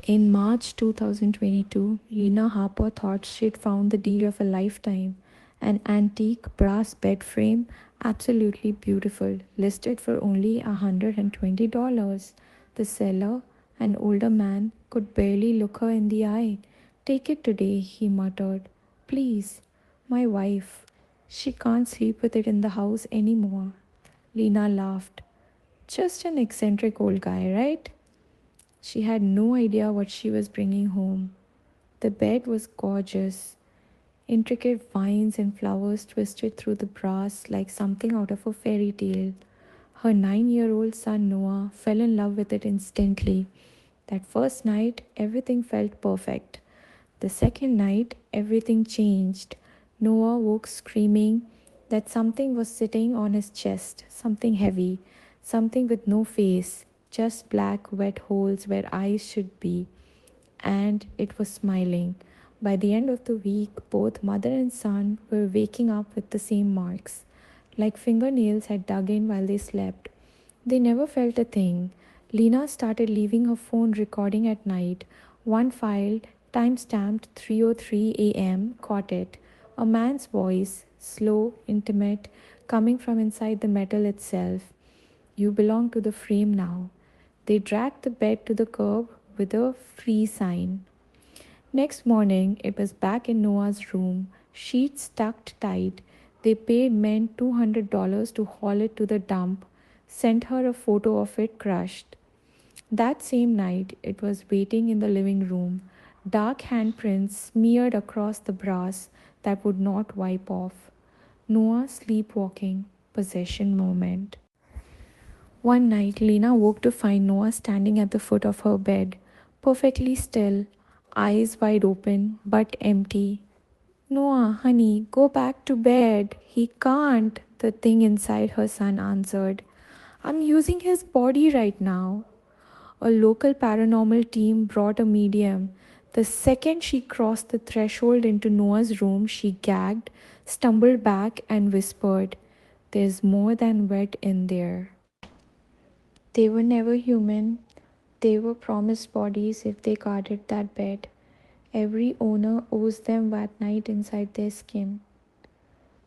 In March 2022, Lena Harper thought she'd found the deal of a lifetime. An antique brass bed frame, absolutely beautiful, listed for only $120. The seller, an older man, could barely look her in the eye. Take it today, he muttered. Please, my wife. She can't sleep with it in the house anymore. Lena laughed. Just an eccentric old guy, right? She had no idea what she was bringing home. The bed was gorgeous. Intricate vines and flowers twisted through the brass like something out of a fairy tale. Her 9-year-old son Noah fell in love with it instantly. That first night, everything felt perfect. The second night, everything changed. Noah woke screaming that something was sitting on his chest, something heavy, something with no face, just black, wet holes where eyes should be. And it was smiling. By the end of the week, both mother and son were waking up with the same marks, like fingernails had dug in while they slept. They never felt a thing. Lena started leaving her phone recording at night. One file, time stamped 3:03 a.m., caught it. A man's voice, slow, intimate, coming from inside the metal itself. You belong to the frame now. They dragged the bed to the curb with a free sign. Next morning, it was back in Noah's room, sheets tucked tight. They paid men $200 to haul it to the dump, sent her a photo of it crushed. That same night, it was waiting in the living room, dark handprints smeared across the brass that would not wipe off. Noah sleepwalking, possession moment. One night, Lena woke to find Noah standing at the foot of her bed, perfectly still, eyes wide open but empty. Noah, honey, go back to bed. He can't, the thing inside her son answered. I'm using his body right now. A local paranormal team brought a medium. The second she crossed the threshold into Noah's room, she gagged, stumbled back, and whispered, There's more than wet in there. They were never human. They were promised bodies if they guarded that bed. Every owner owes them that night inside their skin.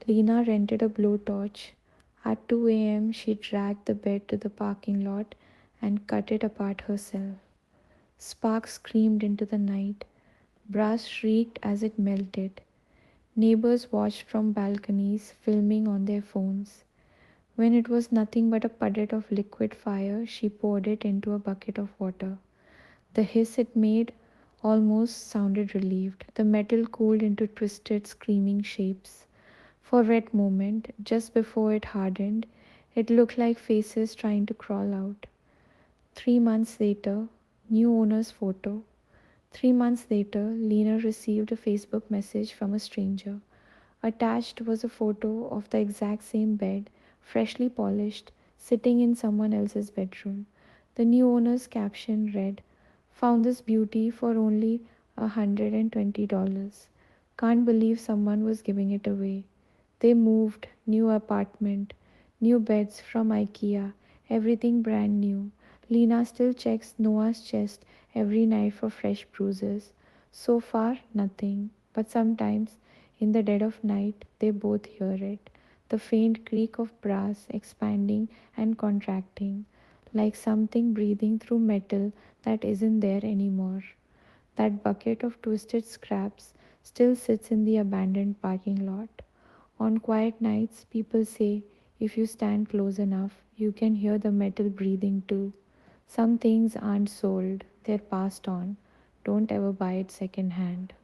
Lena rented a blowtorch. At 2 a.m., she dragged the bed to the parking lot and cut it apart herself. Sparks screamed into the night. Brass shrieked as it melted. Neighbors watched from balconies, filming on their phones. When it was nothing but a puddle of liquid fire, she poured it into a bucket of water. The hiss it made almost sounded relieved. The metal cooled into twisted, screaming shapes. For a red moment, just before it hardened, it looked like faces trying to crawl out. 3 months later, new owner's photo. 3 months later, Lena received a Facebook message from a stranger. Attached was a photo of the exact same bed, freshly polished, sitting in someone else's bedroom. The new owner's caption read, Found this beauty for only $120. Can't believe someone was giving it away. They moved, new apartment, new beds from IKEA, everything brand new. Lena still checks Noah's chest every night for fresh bruises. So far, nothing. But sometimes, in the dead of night, they both hear it. The faint creak of brass expanding and contracting, like something breathing through metal that isn't there anymore. That bucket of twisted scraps still sits in the abandoned parking lot. On quiet nights, people say if you stand close enough, you can hear the metal breathing too. Some things aren't sold, they're passed on. Don't ever buy it secondhand.